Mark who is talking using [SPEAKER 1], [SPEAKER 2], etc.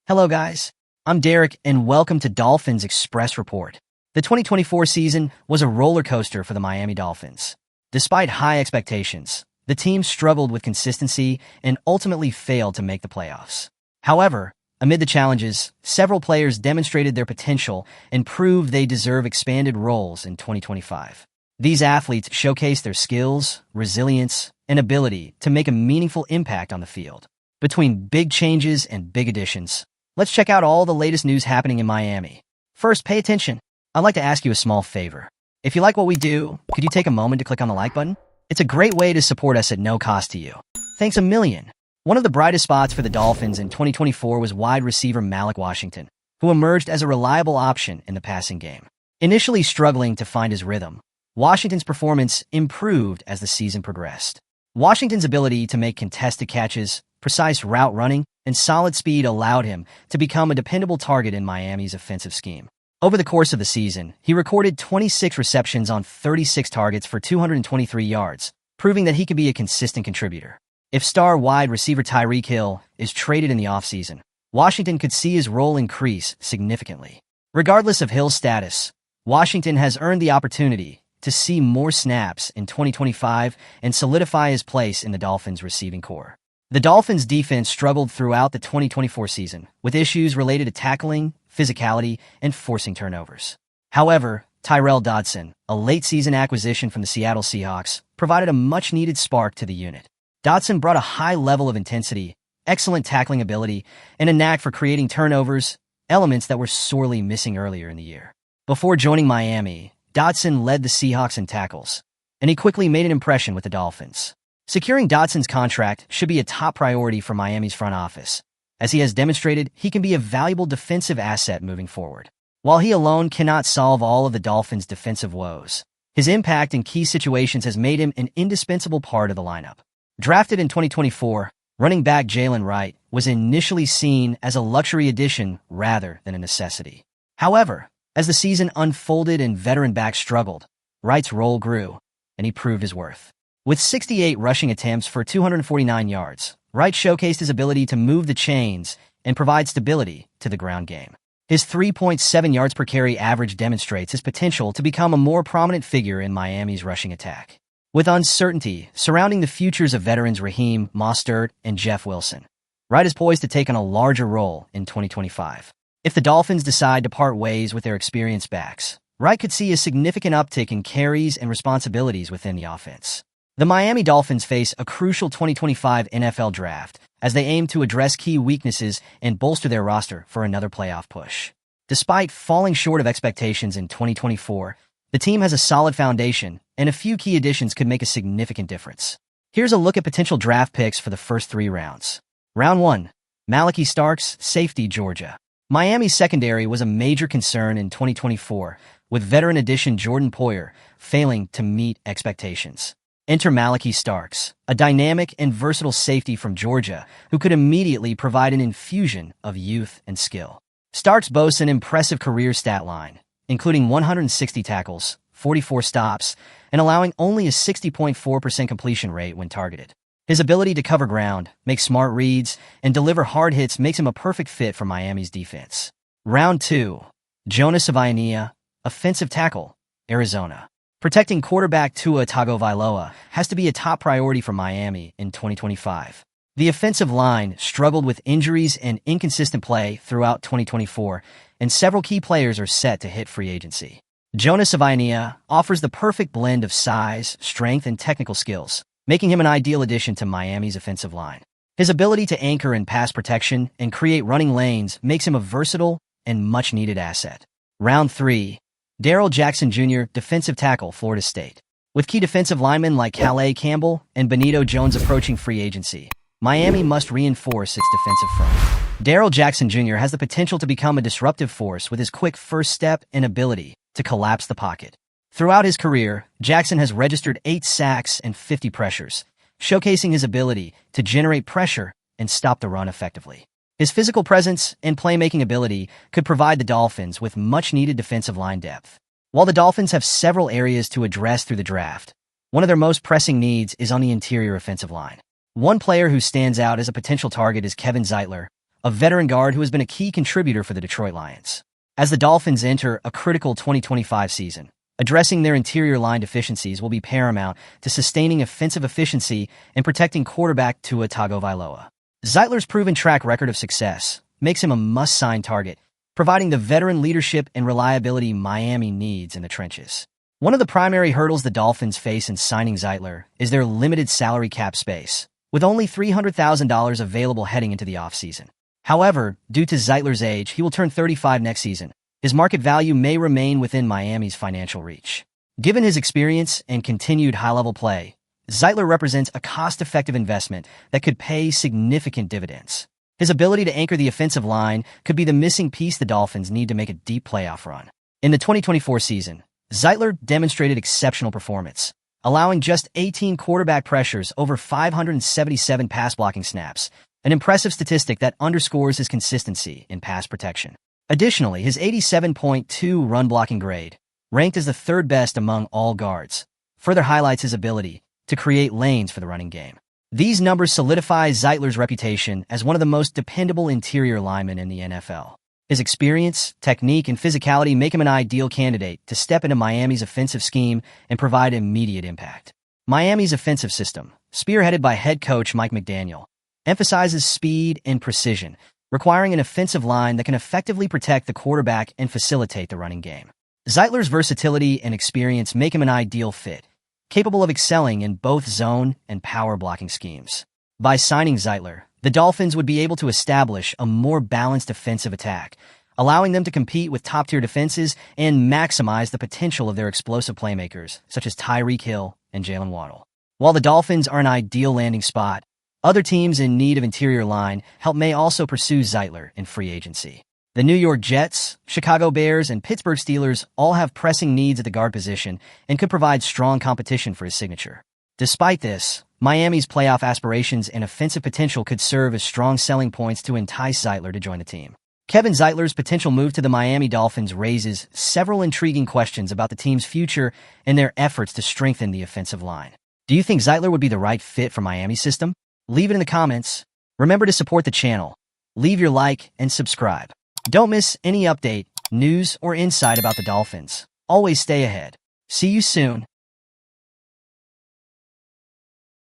[SPEAKER 1] Hello guys, I'm Derek and welcome to Dolphins Express Report. The 2024 season was a roller coaster for the Miami Dolphins. Despite high expectations, the team struggled with consistency and ultimately failed to make the playoffs. However, amid the challenges, several players demonstrated their potential and proved they deserve expanded roles in 2025. These athletes showcased their skills, resilience, and ability to make a meaningful impact on the field. Between big changes and big additions, let's check out all the latest news happening in Miami. First, pay attention. I'd like to ask you a small favor. If you like what we do, could you take a moment to click on the like button? It's a great way to support us at no cost to you. Thanks a million. One of the brightest spots for the Dolphins in 2024 was wide receiver Malik Washington, who emerged as a reliable option in the passing game. Initially struggling to find his rhythm, Washington's performance improved as the season progressed. Washington's ability to make contested catches, precise route running, and solid speed allowed him to become a dependable target in Miami's offensive scheme. Over the course of the season, he recorded 26 receptions on 36 targets for 223 yards, proving that he could be a consistent contributor. If star wide receiver Tyreek Hill is traded in the offseason, Washington could see his role increase significantly. Regardless of Hill's status, Washington has earned the opportunity to see more snaps in 2025 and solidify his place in the Dolphins' receiving corps. The Dolphins' defense struggled throughout the 2024 season, with issues related to tackling, physicality, and forcing turnovers. However, Tyrell Dodson, a late-season acquisition from the Seattle Seahawks, provided a much-needed spark to the unit. Dodson brought a high level of intensity, excellent tackling ability, and a knack for creating turnovers, elements that were sorely missing earlier in the year. Before joining Miami, Dodson led the Seahawks in tackles, and he quickly made an impression with the Dolphins. Securing Dodson's contract should be a top priority for Miami's front office, as he has demonstrated he can be a valuable defensive asset moving forward. While he alone cannot solve all of the Dolphins' defensive woes, his impact in key situations has made him an indispensable part of the lineup. Drafted in 2024, running back Jaylen Wright was initially seen as a luxury addition rather than a necessity. However, as the season unfolded and veteran backs struggled, Wright's role grew, and he proved his worth. With 68 rushing attempts for 249 yards, Wright showcased his ability to move the chains and provide stability to the ground game. His 3.7 yards per carry average demonstrates his potential to become a more prominent figure in Miami's rushing attack. With uncertainty surrounding the futures of veterans Raheem Mostert and Jeff Wilson, Wright is poised to take on a larger role in 2025. If the Dolphins decide to part ways with their experienced backs, Wright could see a significant uptick in carries and responsibilities within the offense. The Miami Dolphins face a crucial 2025 NFL draft as they aim to address key weaknesses and bolster their roster for another playoff push. Despite falling short of expectations in 2024, the team has a solid foundation, and a few key additions could make a significant difference. Here's a look at potential draft picks for the first 3 rounds. Round 1. Malik Starks, safety, Georgia. Miami's secondary was a major concern in 2024, with veteran addition Jordan Poyer failing to meet expectations. Enter Malik Starks, a dynamic and versatile safety from Georgia who could immediately provide an infusion of youth and skill. Starks boasts an impressive career stat line, including 160 tackles, 44 stops, and allowing only a 60.4% completion rate when targeted. His ability to cover ground, make smart reads, and deliver hard hits makes him a perfect fit for Miami's defense. Round 2. Jonas Savaiania, offensive tackle, Arizona. Protecting quarterback Tua Tagovailoa has to be a top priority for Miami in 2025. The offensive line struggled with injuries and inconsistent play throughout 2024, and several key players are set to hit free agency. Jonas Savaiania offers the perfect blend of size, strength, and technical skills, making him an ideal addition to Miami's offensive line. His ability to anchor in pass protection and create running lanes makes him a versatile and much-needed asset. Round 3. Darrell Jackson Jr., defensive tackle, Florida State. With key defensive linemen like Calais Campbell and Benito Jones approaching free agency, Miami must reinforce its defensive front. Darrell Jackson Jr. has the potential to become a disruptive force with his quick first step and ability to collapse the pocket. Throughout his career, Jackson has registered 8 sacks and 50 pressures, showcasing his ability to generate pressure and stop the run effectively. His physical presence and playmaking ability could provide the Dolphins with much-needed defensive line depth. While the Dolphins have several areas to address through the draft, one of their most pressing needs is on the interior offensive line. One player who stands out as a potential target is Kevin Zeitler, a veteran guard who has been a key contributor for the Detroit Lions. As the Dolphins enter a critical 2025 season, addressing their interior line deficiencies will be paramount to sustaining offensive efficiency and protecting quarterback Tua Tagovailoa. Zeitler's proven track record of success makes him a must-sign target, providing the veteran leadership and reliability Miami needs in the trenches. One of the primary hurdles the Dolphins face in signing Zeitler is their limited salary cap space, with only $300,000 available heading into the offseason. However, due to Zeitler's age, he will turn 35 next season. His market value may remain within Miami's financial reach. Given his experience and continued high-level play, Zeitler represents a cost-effective investment that could pay significant dividends. His ability to anchor the offensive line could be the missing piece the Dolphins need to make a deep playoff run. In the 2024 season, Zeitler demonstrated exceptional performance, allowing just 18 quarterback pressures over 577 pass-blocking snaps, an impressive statistic that underscores his consistency in pass protection. Additionally, his 87.2 run-blocking grade, ranked as the third best among all guards, further highlights his ability to create lanes for the running game. These numbers solidify Zeitler's reputation as one of the most dependable interior linemen in the NFL. His experience, technique, and physicality make him an ideal candidate to step into Miami's offensive scheme and provide immediate impact. Miami's offensive system, spearheaded by head coach Mike McDaniel, emphasizes speed and precision, requiring an offensive line that can effectively protect the quarterback and facilitate the running game. Zeitler's versatility and experience make him an ideal fit, capable of excelling in both zone and power blocking schemes. By signing Zeitler, the Dolphins would be able to establish a more balanced offensive attack, allowing them to compete with top-tier defenses and maximize the potential of their explosive playmakers, such as Tyreek Hill and Jaylen Waddle. While the Dolphins are an ideal landing spot, other teams in need of interior line help may also pursue Zeitler in free agency. The New York Jets, Chicago Bears, and Pittsburgh Steelers all have pressing needs at the guard position and could provide strong competition for his signature. Despite this, Miami's playoff aspirations and offensive potential could serve as strong selling points to entice Zeitler to join the team. Kevin Zeitler's potential move to the Miami Dolphins raises several intriguing questions about the team's future and their efforts to strengthen the offensive line. Do you think Zeitler would be the right fit for Miami's system? Leave it in the comments. Remember to support the channel. Leave your like and subscribe. Don't miss any update, news, or insight about the Dolphins. Always stay ahead. See you soon.